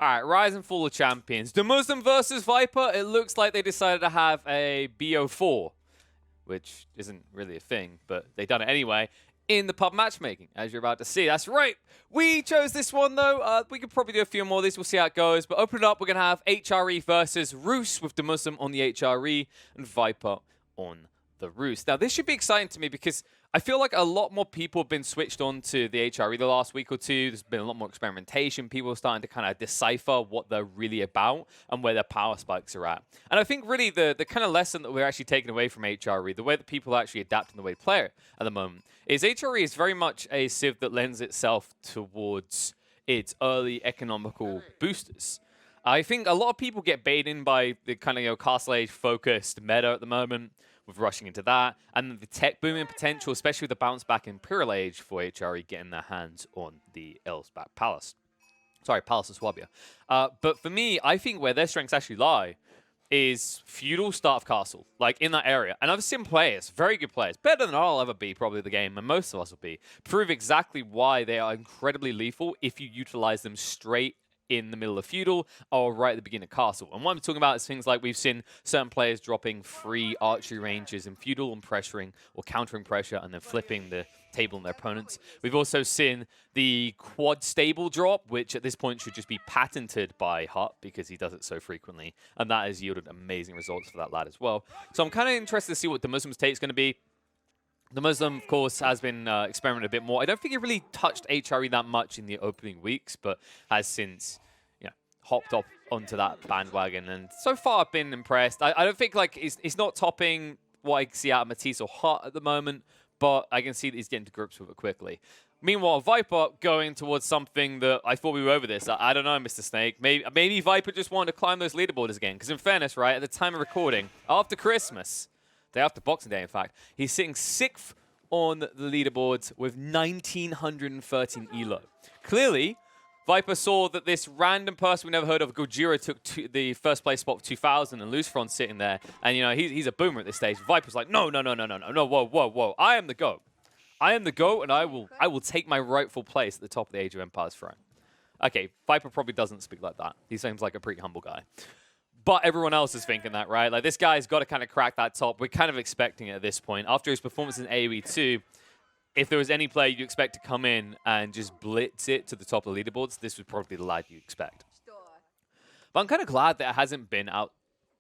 All right, Rise and Fall of Champions. The Muslim versus Viper. It looks like they decided to have a BO4, which isn't really a thing, but they done it anyway in the pub matchmaking, as you're about to see. That's right. We chose this one, though. We could probably do a few more of these. We'll see how it goes. But open it up. We're going to have HRE versus Roos with the Muslim on the HRE and Viper on the Roos. Now, this should be exciting to me because I feel like a lot more people have been switched on to the HRE the last week or two. There's been a lot more experimentation. People are starting to kind of decipher what they're really about and where their power spikes are at. And I think really the kind of lesson that we're actually taking away from HRE, the way that people are actually adapting the way to play it at the moment, is HRE is very much a civ that lends itself towards its early economical boosters. I think a lot of people get baited in by the kind of Castle Age focused meta at the moment, with rushing into that, and the tech booming potential, especially with the bounce back Imperial Age for HRE getting their hands on the Elsbach Palace. Sorry, Palace of Swabia. But for me, I think where their strengths actually lie is feudal start of castle, like in that area. And I've seen players, very good players, better than I'll ever be probably the game, and most of us will be, prove exactly why they are incredibly lethal if you utilize them straight in the middle of feudal or right at the beginning of castle. And what I'm talking about is things like we've seen certain players dropping free archery ranges in feudal and pressuring or countering pressure and then flipping the table on their opponents. We've also seen the quad stable drop, which at this point should just be patented by Hut because he does it so frequently. And that has yielded amazing results for that lad as well. So I'm kind of interested to see what the Muslim's take is going to be. The Muslim, of course, has been experimenting a bit more. I don't think he really touched HRE that much in the opening weeks, but has since hopped up onto that bandwagon. And so far, I've been impressed. I don't think like it's not topping what I see out of Matisse or Hut at the moment, but I can see that he's getting to grips with it quickly. Meanwhile, Viper going towards something that I thought we were over this. I don't know, Mr. Snake. Maybe Viper just wanted to climb those leaderboards again. Because in fairness, right, at the time of recording, after Christmas, day after Boxing Day, in fact, he's sitting 6th on the leaderboards with 1,913 elo. Clearly, Viper saw that this random person we never heard of, Gojira, took the first place spot for 2,000, and Luciferon's sitting there, and he's a boomer at this stage. Viper's like, no, whoa, I am the GOAT. I am the GOAT, and I will take my rightful place at the top of the Age of Empires throne. Okay, Viper probably doesn't speak like that. He seems like a pretty humble guy. But everyone else is thinking that, right? Like, this guy's got to kind of crack that top. We're kind of expecting it at this point. After his performance in AoE 2, if there was any player you'd expect to come in and just blitz it to the top of the leaderboards, this was probably the lad you'd expect. But I'm kind of glad that it hasn't been out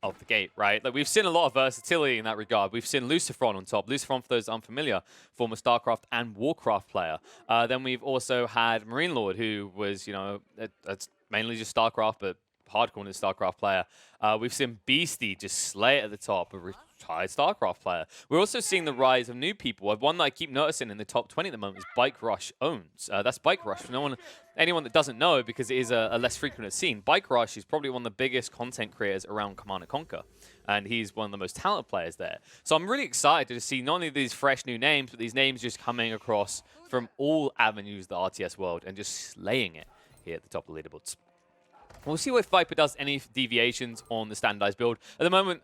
of the gate, right? Like, we've seen a lot of versatility in that regard. We've seen Luciferon on top. Luciferon, for those unfamiliar, former StarCraft and Warcraft player. Then we've also had Marine Lord, who was, it's mainly just StarCraft, but hardcore in the StarCraft player. We've seen Beastie just slay it at the top, a retired StarCraft player. We're also seeing the rise of new people. One that I keep noticing in the top 20 at the moment is Bike Rush Owns. That's Bike Rush. For anyone that doesn't know, because it is a less frequent scene, Bike Rush is probably one of the biggest content creators around Command & Conquer. And he's one of the most talented players there. So I'm really excited to see not only these fresh new names, but these names just coming across from all avenues of the RTS world and just slaying it here at the top of the leaderboards. We'll see if Viper does any deviations on the standardized build. At the moment,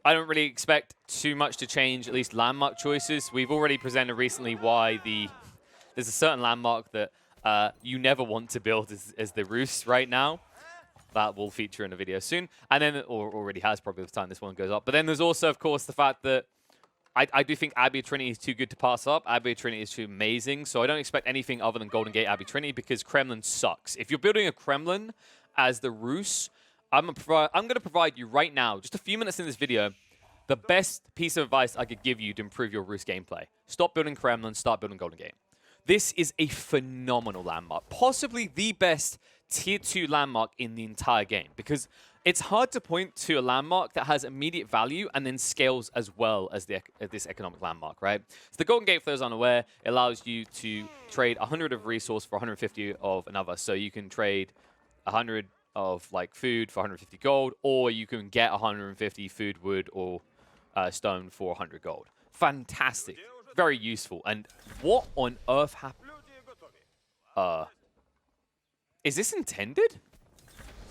I don't really expect too much to change, at least landmark choices. We've already presented recently why there's a certain landmark that you never want to build as the Roos right now. That will feature in a video soon. And then, or already has probably by the time this one goes up. But then there's also, of course, the fact that I do think Abbey of Trinity is too good to pass up. Abbey of Trinity is too amazing. So I don't expect anything other than Golden Gate Abbey Trinity because Kremlin sucks. If you're building a Kremlin as the Roos, I'm going to provide you right now, just a few minutes in this video, the best piece of advice I could give you to improve your Roos gameplay. Stop building Kremlin, start building Golden Gate. This is a phenomenal landmark, possibly the best tier 2 landmark in the entire game, because it's hard to point to a landmark that has immediate value and then scales as well as this economic landmark, right? So the Golden Gate, for those unaware, allows you to trade 100 of resource for 150 of another. So you can trade 100 of like food for 150 gold, or you can get 150 food, wood, or stone for 100 gold. Fantastic. Very useful. And what on earth happened? Is this intended?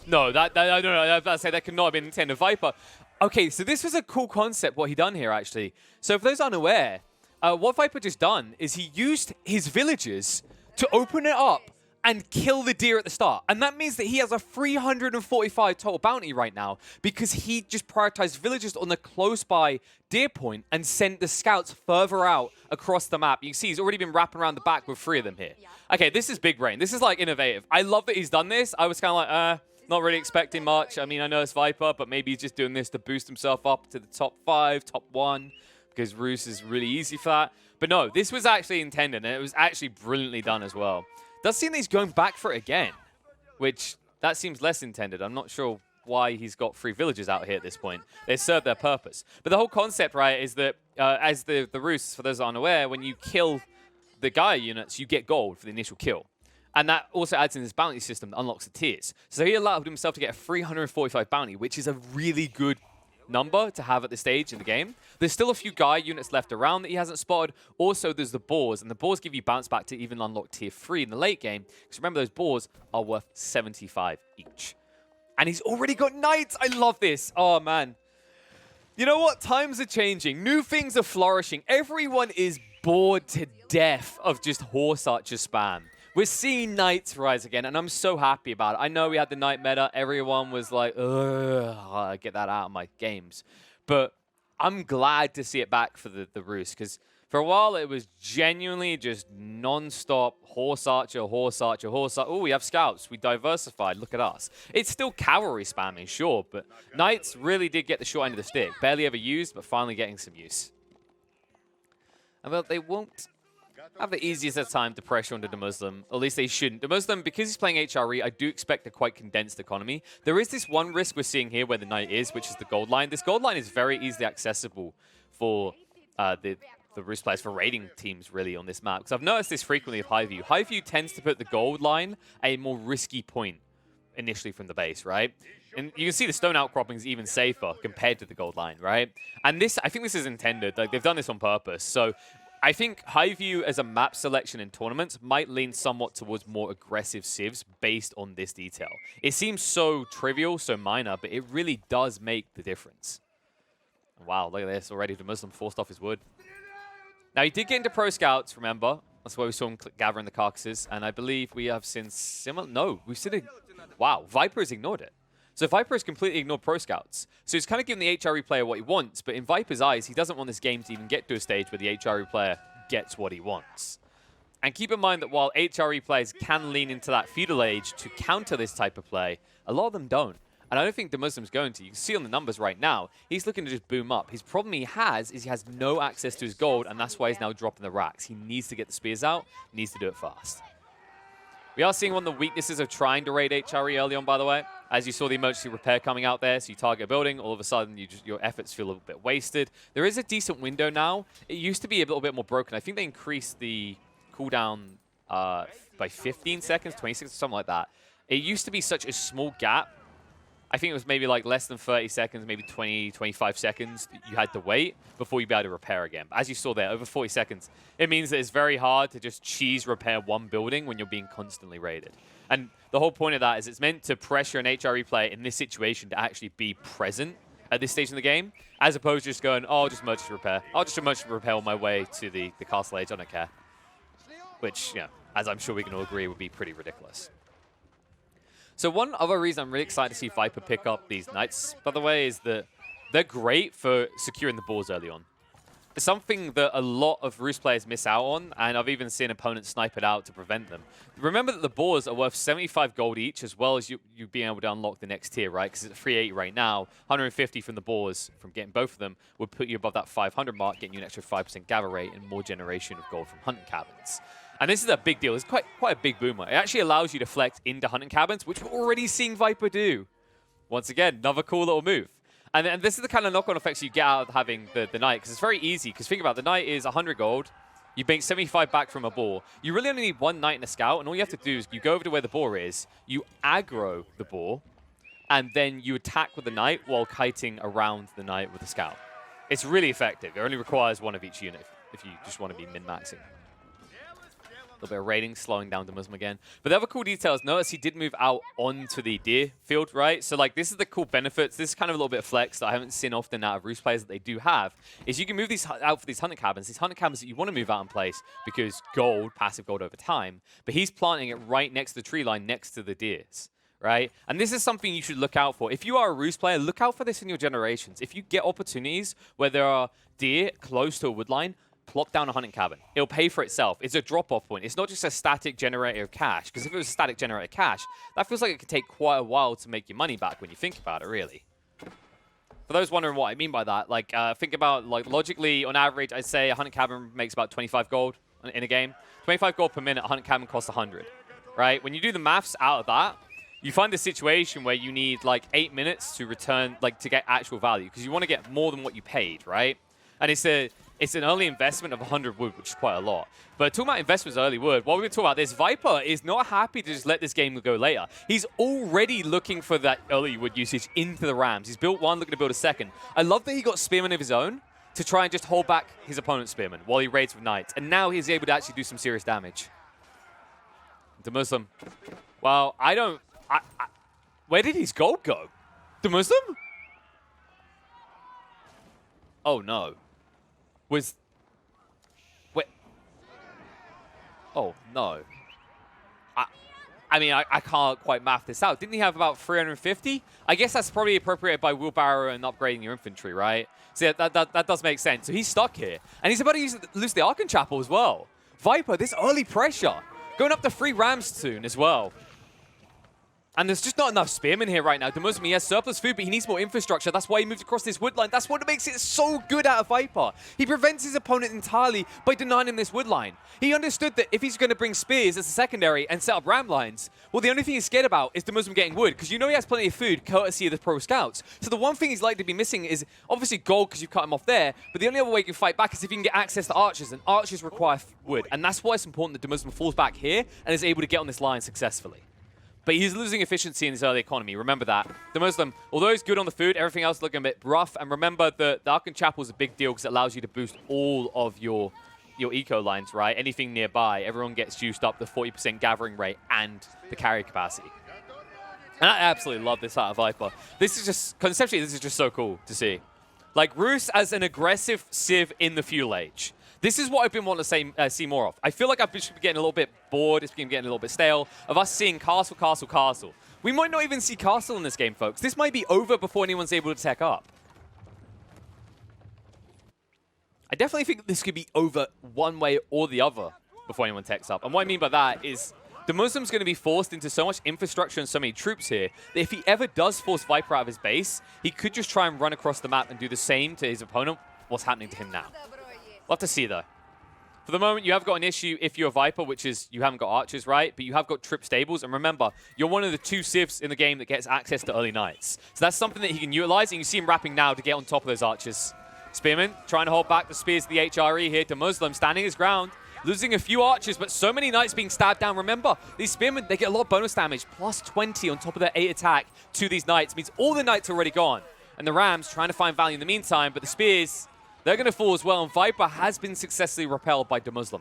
No, I don't know. I was about to say that could not have been intended. Viper. Okay, so this was a cool concept, what he done here, actually. So for those unaware, what Viper just done is he used his villagers to open it up and kill the deer at the start. And that means that he has a 345 total bounty right now because he just prioritized villagers on the close by deer point and sent the scouts further out across the map. You can see he's already been wrapping around the back with 3 of them here. Okay, this is big brain. This is like innovative. I love that he's done this. I was kind of like, not really expecting much. I mean, I know it's Viper, but maybe he's just doing this to boost himself up to the top 5, top 1, because Roos is really easy for that. But no, this was actually intended, and it was actually brilliantly done as well. Does seem that he's going back for it again, which that seems less intended. I'm not sure why he's got 3 villagers out here at this point. They serve their purpose. But the whole concept, right, is that as the Roos, for those that aren't aware, when you kill the Gaia units, you get gold for the initial kill. And that also adds in this bounty system that unlocks the tiers. So he allowed himself to get a 345 bounty, which is a really good number to have at this stage in the game. There's still a few Gaia units left around that he hasn't spotted. Also, there's the boars, and the boars give you bounce back to even unlock tier 3 in the late game. Because remember, those boars are worth 75 each. And he's already got knights. I love this. Oh, man. You know what? Times are changing. New things are flourishing. Everyone is bored to death of just horse archer spam. We're seeing knights rise again, and I'm so happy about it. I know we had the knight meta. Everyone was like, ugh, get that out of my games. But I'm glad to see it back for the Roos, because for a while it was genuinely just non-stop horse archer, horse archer, horse archer. Oh, we have scouts. We diversified. Look at us. It's still cavalry spamming, sure, but knights really did get the short end of the stick. Barely ever used, but finally getting some use. And well, they won't have the easiest of time to pressure onto the Muslim. At least they shouldn't. The Muslim, because he's playing HRE, I do expect a quite condensed economy. There is this one risk we're seeing here where the knight is, which is the gold line. This gold line is very easily accessible for the Roos players, for raiding teams, really, on this map. Because I've noticed this frequently with Highview. Highview tends to put the gold line at a more risky point initially from the base, right? And you can see the stone outcropping is even safer compared to the gold line, right? And this, I think this is intended. Like, they've done this on purpose. So I think Highview as a map selection in tournaments might lean somewhat towards more aggressive civs based on this detail. It seems so trivial, so minor, but it really does make the difference. Wow, look at this. Already the Muslim forced off his wood. Now, he did get into Pro Scouts, remember? That's where we saw him gathering the carcasses. And I believe we have seen similar... No, we've seen it... Wow, Viper has ignored it. So Viper has completely ignored Pro Scouts. So he's kind of giving the HRE player what he wants, but in Viper's eyes, he doesn't want this game to even get to a stage where the HRE player gets what he wants. And keep in mind that while HRE players can lean into that feudal age to counter this type of play, a lot of them don't. And I don't think the Muslim's going to. You can see on the numbers right now, he's looking to just boom up. His problem he has is he has no access to his gold, and that's why he's now dropping the racks. He needs to get the spears out, needs to do it fast. We are seeing one of the weaknesses of trying to raid HRE early on, by the way. As you saw the emergency repair coming out there, so you target a building, all of a sudden your efforts feel a little bit wasted. There is a decent window now. It used to be a little bit more broken. I think they increased the cooldown by 15 seconds, 26, something like that. It used to be such a small gap. I think it was maybe like less than 30 seconds, maybe 20, 25 seconds that you had to wait before you'd be able to repair again. But as you saw there, over 40 seconds, it means that it's very hard to just cheese repair one building when you're being constantly raided. And the whole point of that is it's meant to pressure an HRE player in this situation to actually be present at this stage in the game, as opposed to just going, oh, I'll just merchant repair. I'll just merchant repair on my way to the castle age, I don't care. Which, you know, as I'm sure we can all agree, would be pretty ridiculous. So one other reason I'm really excited to see Viper pick up these knights, by the way, is that they're great for securing the boars early on. It's something that a lot of Roos players miss out on, and I've even seen opponents snipe it out to prevent them. Remember that the boars are worth 75 gold each, as well as you being able to unlock the next tier, right? Because it's at 380 right now. 150 from the boars, from getting both of them, would put you above that 500 mark, getting you an extra 5% gather rate and more generation of gold from hunting cabins. And this is a big deal. It's quite a big boomer. It actually allows you to flex into hunting cabins, which we're already seeing Viper do. Once again, another cool little move. And this is the kind of knock-on effects you get out of having the knight, because it's very easy. Because think about it, the knight is 100 gold. You bank 75 back from a boar. You really only need one knight and a scout, and all you have to do is you go over to where the boar is, you aggro the boar, and then you attack with the knight while kiting around the knight with the scout. It's really effective. It only requires one of each unit if you just want to be min-maxing. A little bit of raiding, slowing down the Muslim again. But the other cool detail is, notice he did move out onto the deer field, right? So, like, this is the cool benefits. This is kind of a little bit of flex that I haven't seen often out of Roost players that they do have, is you can move these out for these hunting cabins. These hunting cabins that you want to move out in place because gold, passive gold over time. But he's planting it right next to the tree line, next to the deers, right? And this is something you should look out for. If you are a Roost player, look out for this in your generations. If you get opportunities where there are deer close to a wood line, plop down a hunting cabin. It'll pay for itself. It's a drop-off point. It's not just a static generator of cash, because if it was a static generator of cash, that feels like it could take quite a while to make your money back when you think about it, really. For those wondering what I mean by that, like, think about, like, logically, on average, I'd say a hunting cabin makes about 25 gold in a game. 25 gold per minute, a hunting cabin costs 100, right? When you do the maths out of that, you find a situation where you need, like, 8 minutes to return, like, to get actual value, because you want to get more than what you paid, right? And it's an early investment of 100 wood, which is quite a lot. But talking about investments early wood, while we're talking about this, Viper is not happy to just let this game go later. He's already looking for that early wood usage into the Rams. He's built one, looking to build a second. I love that he got Spearman of his own to try and just hold back his opponent's Spearman while he raids with Knights. And now he's able to actually do some serious damage. The Muslim. Well, where did his gold go? The Muslim? Oh, no. Wait. Oh, no. I mean, I can't quite math this out. Didn't he have about 350? I guess that's probably appropriated by wheelbarrow and upgrading your infantry, right? So yeah, that does make sense. So he's stuck here. And he's about to lose the Archon Chapel as well. Viper, this early pressure. Going up to 3 Rams soon as well. And there's just not enough Spearmen here right now. The Muslim, he has surplus food, but he needs more infrastructure. That's why he moved across this wood line. That's what makes it so good out of Viper. He prevents his opponent entirely by denying him this wood line. He understood that if he's going to bring spears as a secondary and set up ram lines, well, the only thing he's scared about is the Muslim getting wood, because you know he has plenty of food courtesy of the pro scouts. So the one thing he's likely to be missing is obviously gold, because you've cut him off there, but the only other way you can fight back is if you can get access to archers, and archers require wood. And that's why it's important that the Muslim falls back here and is able to get on this line successfully. But he's losing efficiency in his early economy. Remember that. The Muslim, although he's good on the food, everything else is looking a bit rough. And remember, the Archon Chapel is a big deal because it allows you to boost all of your eco lines, right? Anything nearby, everyone gets juiced up the 40% gathering rate and the carry capacity. And I absolutely love this out of Viper. This is just, conceptually, this is just so cool to see. Like, Roos as an aggressive Civ in the Fuel Age. This is what I've been wanting to see more of. I feel like I've been getting a little bit bored. It's been getting a little bit stale of us seeing castle, castle, castle. We might not even see castle in this game, folks. This might be over before anyone's able to tech up. I definitely think this could be over one way or the other before anyone techs up. And what I mean by that is the Muslim's going to be forced into so much infrastructure and so many troops here that if he ever does force Viper out of his base, he could just try and run across the map and do the same to his opponent, what's happening to him now. We'll have to see, though. For the moment, you have got an issue if you're a Viper, which is you haven't got archers, right? But you have got trip stables. And remember, you're one of the 2 civs in the game that gets access to early Knights. So that's something that he can utilize. And you see him wrapping now to get on top of those archers. Spearman trying to hold back the spears of the HRE here to Muslim, standing his ground. Losing a few archers, but so many Knights being stabbed down. Remember, these Spearmen, they get a lot of bonus damage. Plus 20 on top of their 8 attack to these Knights. Means all the Knights are already gone. And the Rams trying to find value in the meantime. But the spears, they're going to fall as well, and Viper has been successfully repelled by TheMuslim.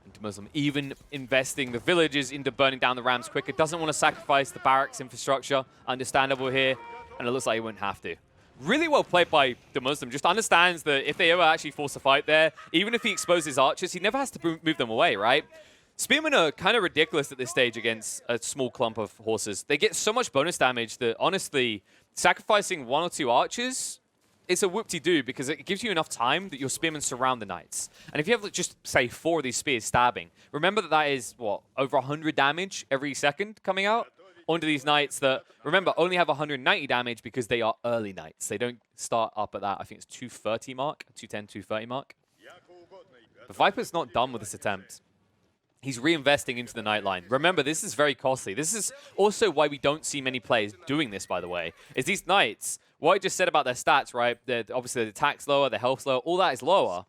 And TheMuslim even investing the villages into burning down the Rams quicker. Doesn't want to sacrifice the barracks infrastructure. Understandable here, and it looks like he wouldn't have to. Really well played by TheMuslim. Just understands that if they ever actually force a fight there, even if he exposes archers, he never has to move them away, right? Spearmen are kind of ridiculous at this stage against a small clump of horses. They get so much bonus damage that, honestly, sacrificing 1 or 2 archers, it's a whoop-de-doo because it gives you enough time that your spearmen surround the Knights. And if you have, just, say, 4 of these spears stabbing, remember that is, what, over 100 damage every second coming out onto these Knights that, remember, only have 190 damage because they are early Knights. They don't start up at that, I think it's 230 mark, 210, 230 mark. But Viper's not done with this attempt. He's reinvesting into the Knight line. Remember, this is very costly. This is also why we don't see many players doing this, by the way, is these Knights, what I just said about their stats, right? Obviously, the attack's lower, their health's lower, all that is lower,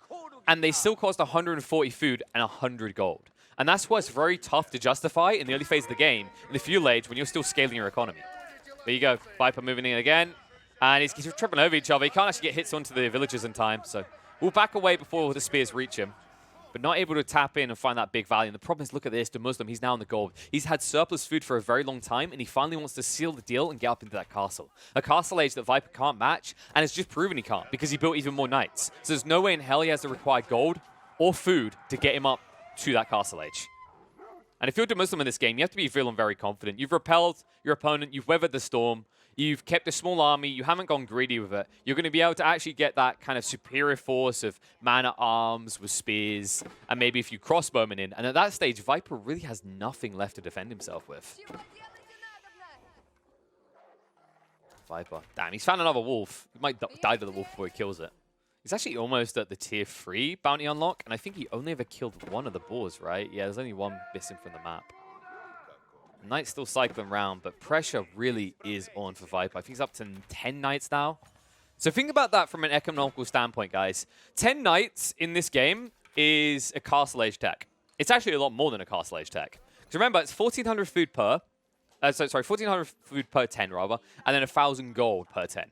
and they still cost 140 food and 100 gold. And that's why it's very tough to justify in the early phase of the game, in the Fuel Age, when you're still scaling your economy. There you go, Viper moving in again, and he's tripping over each other. He can't actually get hits onto the villagers in time, so we'll back away before the spears reach him. but not able to tap in and find that big value. And the problem is, look at this, the Muslim, he's now in the gold. He's had surplus food for a very long time, and he finally wants to seal the deal and get up into that castle. A castle age that Viper can't match, and it's just proven he can't, because he built even more knights. So there's no way in hell he has the required gold or food to get him up to that castle age. And if you're the Muslim in this game, you have to be feeling very confident. You've repelled your opponent, you've weathered the storm, you've kept a small army, you haven't gone greedy with it. You're going to be able to actually get that kind of superior force of man-at-arms with spears, and maybe a few crossbowmen in. And at that stage, Viper really has nothing left to defend himself with. Viper. Damn, he's found another wolf. He might die to the wolf before he kills it. He's actually almost at the tier 3 bounty unlock, and I think he only ever killed one of the boars, right? Yeah, there's only one missing from the map. Knight's still cycling around, but pressure really is on for Viper. I think he's up to 10 knights now. So think about that from an economical standpoint, guys. 10 knights in this game is a castle age tech. It's actually a lot more than a castle age tech. Because remember, it's 1,400 food per... 1,400 food per 10, rather, and then 1,000 gold per 10.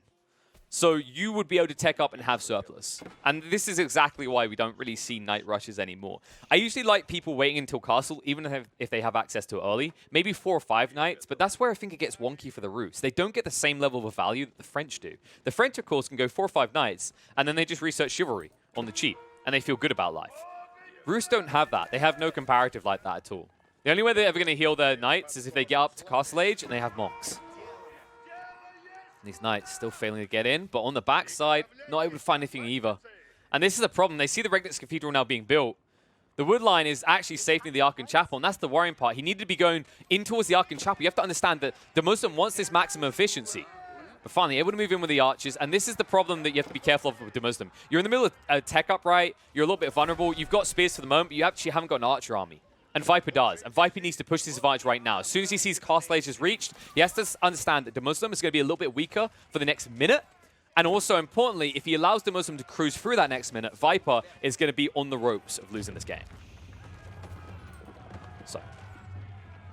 So you would be able to tech up and have surplus. And this is exactly why we don't really see night rushes anymore. I usually like people waiting until castle, even if they have access to it early. Maybe 4 or 5 nights, but that's where I think it gets wonky for the Rus. They don't get the same level of value that the French do. The French, of course, can go 4 or 5 nights, and then they just research chivalry on the cheap, and they feel good about life. Rus don't have that. They have no comparative like that at all. The only way they're ever going to heal their knights is if they get up to castle age and they have monks. These knights still failing to get in, but on the backside, not able to find anything either. And this is a problem. They see the Regnitz Cathedral now being built. The wood line is actually safe near the Archon Chapel, and that's the worrying part. He needed to be going in towards the Archon Chapel. You have to understand that the Muslim wants this maximum efficiency. But finally, able to move in with the archers, and this is the problem that you have to be careful of with the Muslim. You're in the middle of a tech up, right? You're a little bit vulnerable. You've got spears for the moment, but you actually haven't got an archer army. And Viper does. And Viper needs to push this advantage right now. As soon as he sees Castle Age is reached, he has to understand that the Muslim is going to be a little bit weaker for the next minute. And also, importantly, if he allows the Muslim to cruise through that next minute, Viper is going to be on the ropes of losing this game. So,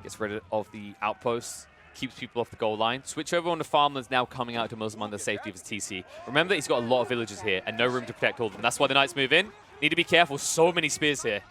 gets rid of the outposts, keeps people off the goal line. Switch over on the farmlands now coming out to Muslim under safety of his TC. Remember that he's got a lot of villagers here and no room to protect all of them. That's why the Knights move in. Need to be careful. So many spears here.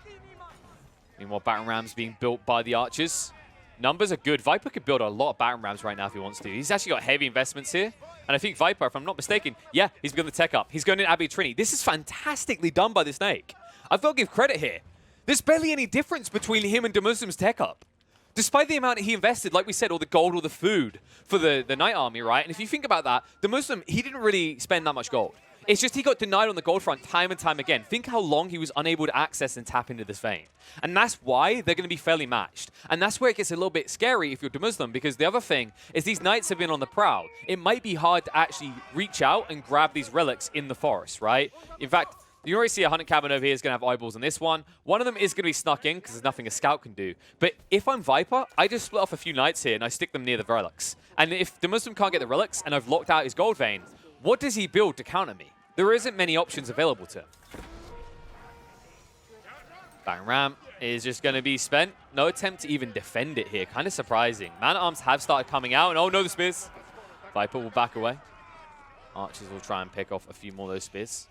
Meanwhile, battering rams being built by the archers. Numbers are good. Viper could build a lot of battering rams right now if he wants to. He's actually got heavy investments here. And I think Viper, if I'm not mistaken, yeah, he's going to tech up. He's going in Abbey Trinity. This is fantastically done by the Snake. I've got to give credit here. There's barely any difference between him and Demuslim's tech up. Despite the amount that he invested, like we said, all the gold or the food for the Knight Army, right? And if you think about that, the Muslim, he didn't really spend that much gold. It's just he got denied on the gold front time and time again. Think how long he was unable to access and tap into this vein. And that's why they're going to be fairly matched. And that's where it gets a little bit scary if you're the Muslim, because the other thing is these knights have been on the prowl. It might be hard to actually reach out and grab these relics in the forest, right? In fact, you already see a hunting cabin over here is going to have eyeballs on this one. One of them is going to be snuck in because there's nothing a scout can do. But if I'm Viper, I just split off a few knights here and I stick them near the relics. And if the Muslim can't get the relics and I've locked out his gold vein, what does he build to counter me? There isn't many options available to him. Bang Ram is just going to be spent. No attempt to even defend it here. Kind of surprising. Man-at-arms have started coming out. And oh no, the spears. Viper will back away. Archers will try and pick off a few more of those spears.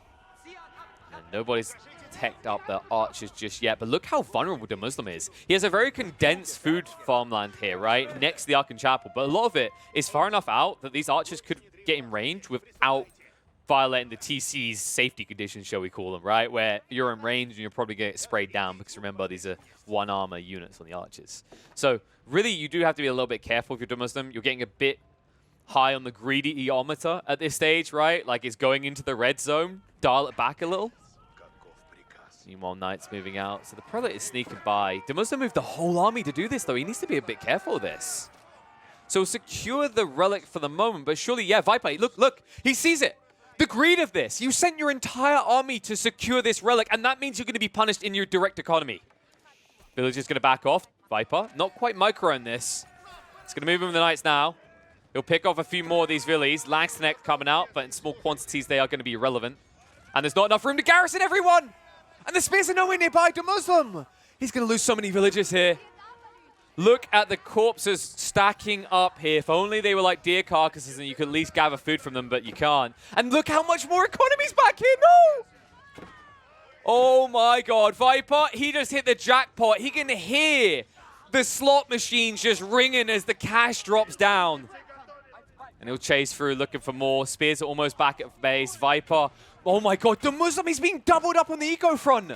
And nobody's teched up the archers just yet. But look how vulnerable the Muslim is. He has a very condensed food farmland here, right? Next to the Archon Chapel. But a lot of it is far enough out that these archers could get in range without violating the TC's safety conditions, shall we call them, right? Where you're in range and you're probably going to get sprayed down because remember, these are one armor units on the archers. So really, you do have to be a little bit careful if you're the Muslim. You're getting a bit high on the greedy eometer at this stage, right? Like it's going into the red zone. Dial it back a little. Meanwhile, Knights moving out. So the Prelate is sneaking by. The Muslim moved the whole army to do this, though. He needs to be a bit careful of this. So secure the relic for the moment, but surely, yeah, Viper, look, he sees it. The greed of this. You sent your entire army to secure this relic, and that means you're going to be punished in your direct economy. Village is going to back off. Viper, not quite micro in this. It's going to move in with the Knights now. He'll pick off a few more of these villies. Langston X coming out, but in small quantities, they are going to be irrelevant. And there's not enough room to garrison everyone. And the spears are nowhere nearby to Muslim. He's going to lose so many villagers here. Look at the corpses stacking up here. If only they were like deer carcasses and you could at least gather food from them, but you can't. And look how much more economy's back here. No! Oh my god, Viper, he just hit the jackpot. He can hear the slot machines just ringing as the cash drops down. And he'll chase through looking for more. Spears are almost back at base. Viper, oh my god, the Muslim is being doubled up on the eco front.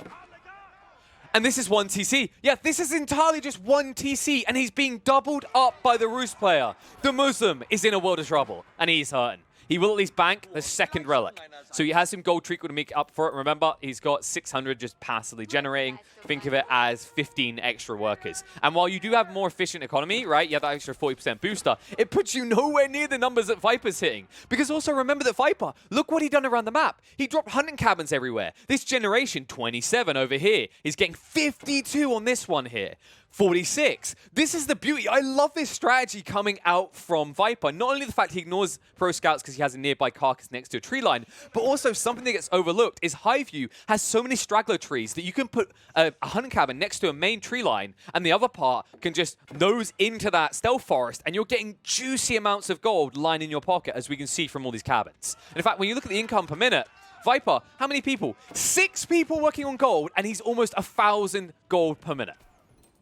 And this is one TC. Yeah, this is entirely just one TC, and he's being doubled up by the Roost player. The Muslim is in a world of trouble, and he's hurting. He will at least bank the second relic. So he has some gold treacle to make up for it. Remember, he's got 600 just passively generating. Think of it as 15 extra workers. And while you do have more efficient economy, right, you have that extra 40% booster, it puts you nowhere near the numbers that Viper's hitting. Because also remember that Viper, look what he done around the map. He dropped hunting cabins everywhere. This generation, 27 over here. He's getting 52 on this one here. 46. This is the beauty. I love this strategy coming out from Viper. Not only the fact he ignores pro scouts because he has a nearby carcass next to a tree line, but also something that gets overlooked is Highview has so many straggler trees that you can put a hunting cabin next to a main tree line, and the other part can just nose into that stealth forest, and you're getting juicy amounts of gold lying in your pocket, as we can see from all these cabins. And in fact, when you look at the income per minute, Viper, how many people? 6 people working on gold, and he's almost 1,000 gold per minute.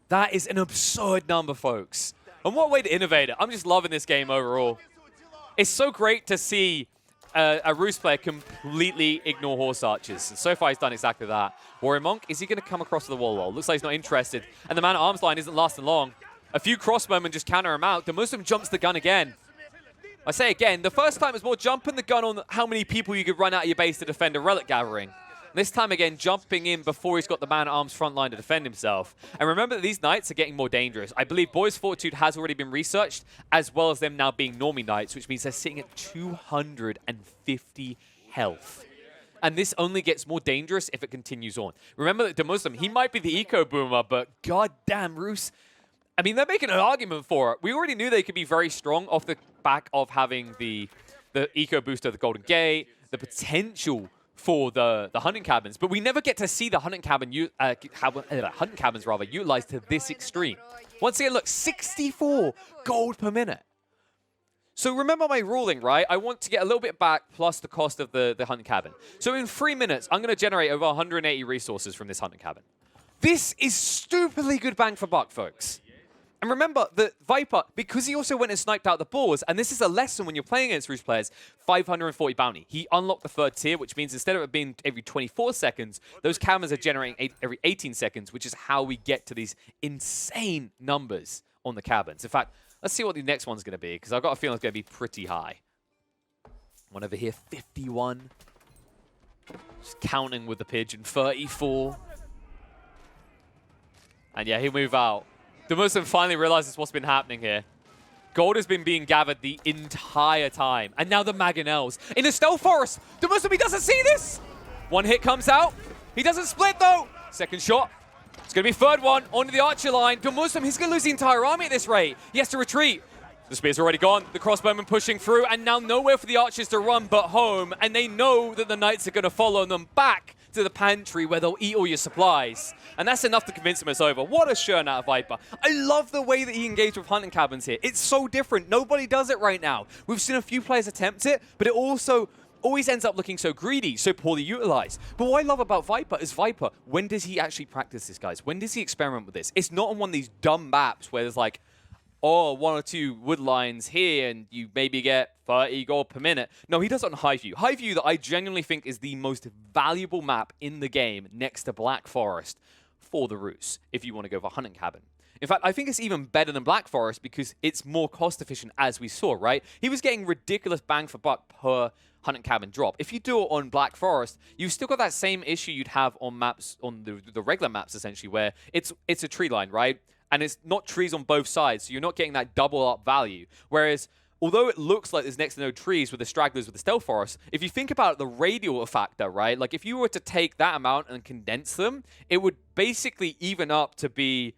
That is an absurd number, folks. And what a way to innovate it. I'm just loving this game overall. It's so great to see a Roost player completely ignore horse archers. And so far, he's done exactly that. Warrior Monk, is he going to come across the wall? Looks like he's not interested. And the man-at-arms line isn't lasting long. A few crossbowmen just counter him out. The Muslim jumps the gun again. I say again, the first time it was more jumping the gun on how many people you could run out of your base to defend a relic gathering. This time again, jumping in before he's got the man-at-arms front line to defend himself. And remember that these knights are getting more dangerous. I believe Boy's Fortitude has already been researched, as well as them now being normie knights, which means they're sitting at 250 health. And this only gets more dangerous if it continues on. Remember that the Muslim, he might be the eco-boomer, but goddamn, Roos. I mean, they're making an argument for it. We already knew they could be very strong off the back of having the eco-booster, the Golden Gate, the potential for the hunting cabins, but we never get to see the hunting cabins utilized to this extreme. Once again, look, 64 gold per minute. So remember my ruling, right? I want to get a little bit back plus the cost of the hunting cabin. So in 3 minutes, I'm going to generate over 180 resources from this hunting cabin. This is stupidly good bang for buck, folks. And remember that Viper, because he also went and sniped out the balls, and this is a lesson when you're playing against Roost players, 540 bounty. He unlocked the 3rd tier, which means instead of it being every 24 seconds, those cabins are generating every 18 seconds, which is how we get to these insane numbers on the cabins. In fact, let's see what the next one's going to be, because I've got a feeling it's going to be pretty high. One over here, 51. Just counting with the pigeon, 34. And yeah, he'll move out. The Muslim finally realizes what's been happening here. Gold has been being gathered the entire time. And now the Mangonels. In the stealth forest, the Muslim, he doesn't see this. One hit comes out. He doesn't split, though. Second shot. It's going to be 3rd one onto the archer line. The Muslim, he's going to lose the entire army at this rate. He has to retreat. The spear's already gone. The crossbowmen pushing through. And now nowhere for the archers to run but home. And they know that the knights are going to follow them back to the pantry where they'll eat all your supplies. And that's enough to convince him it's over. What a churn out of Viper. I love the way that he engaged with hunting cabins here. It's so different. Nobody does it right now. We've seen a few players attempt it, but it also always ends up looking so greedy, so poorly utilized. But what I love about Viper is Viper, when does he actually practice this, guys? When does he experiment with this? It's not on one of these dumb maps where there's like, oh, 1 or 2 wood lines here, and you maybe get 30 gold per minute. No, he does it on Highview. Highview that I genuinely think is the most valuable map in the game next to Black Forest for the Roost, if you want to go for hunting cabin. In fact, I think it's even better than Black Forest because it's more cost efficient, as we saw, right? He was getting ridiculous bang for buck per hunting cabin drop. If you do it on Black Forest, you've still got that same issue you'd have on maps, on the regular maps, essentially, where it's a tree line, right? And it's not trees on both sides, so you're not getting that double up value. Whereas, although it looks like there's next to no trees with the stragglers with the stealth forest, if you think about the radial factor, right? Like, if you were to take that amount and condense them, it would basically even up to be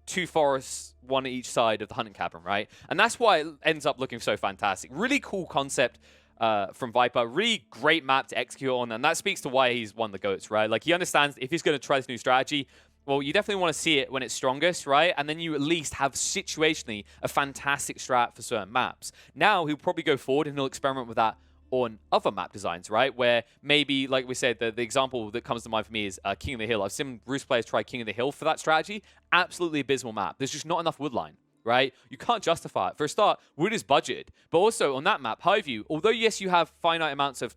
2 forests, 1 at each side of the hunting cabin, right? And that's why it ends up looking so fantastic. Really cool concept from Viper. Really great map to execute on, and that speaks to why he's one of the GOATs, right? Like, he understands if he's going to try this new strategy, well, you definitely want to see it when it's strongest, right? And then you at least have situationally a fantastic strat for certain maps. Now, he'll probably go forward and he'll experiment with that on other map designs, right? Where maybe, like we said, the example that comes to mind for me is King of the Hill. I've seen Roost players try King of the Hill for that strategy. Absolutely abysmal map. There's just not enough wood line, right? You can't justify it. For a start, wood is budgeted. But also on that map, Highview, although yes, you have finite amounts of,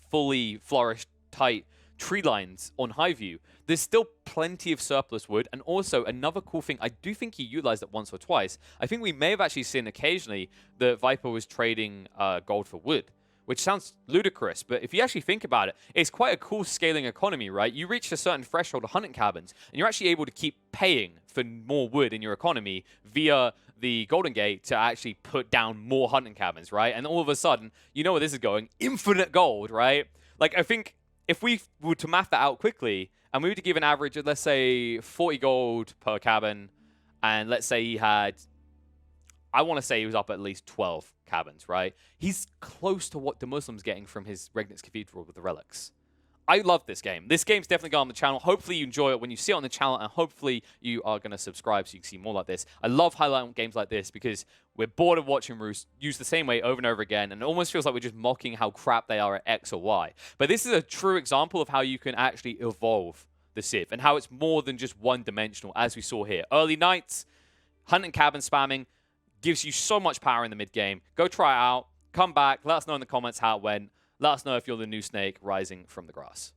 fully flourished, tight tree lines on Highview, there's still plenty of surplus wood. And also another cool thing, I do think he utilized it once or twice. I think we may have actually seen occasionally that Viper was trading gold for wood, which sounds ludicrous, but if you actually think about it, it's quite a cool scaling economy, right? You reach a certain threshold of hunting cabins, and you're actually able to keep paying for more wood in your economy via the Golden Gate to actually put down more hunting cabins, right? And all of a sudden, you know where this is going, infinite gold, right? Like, I think if we were to math that out quickly, and we were to give an average of, let's say, 40 gold per cabin, and let's say he had, I want to say he was up at least 12 cabins, right? He's close to what the Muslim's getting from his Regnitz Cathedral with the relics. I love this game. This game's definitely gone on the channel. Hopefully you enjoy it when you see it on the channel, and hopefully you are going to subscribe so you can see more like this. I love highlighting games like this because we're bored of watching Roost use the same way over and over again, and it almost feels like we're just mocking how crap they are at X or Y. But this is a true example of how you can actually evolve the Civ, and how it's more than just one-dimensional, as we saw here. Early nights, hunting cabin spamming, gives you so much power in the mid-game. Go try it out. Come back. Let us know in the comments how it went. Let us know if you're the new snake rising from the grass.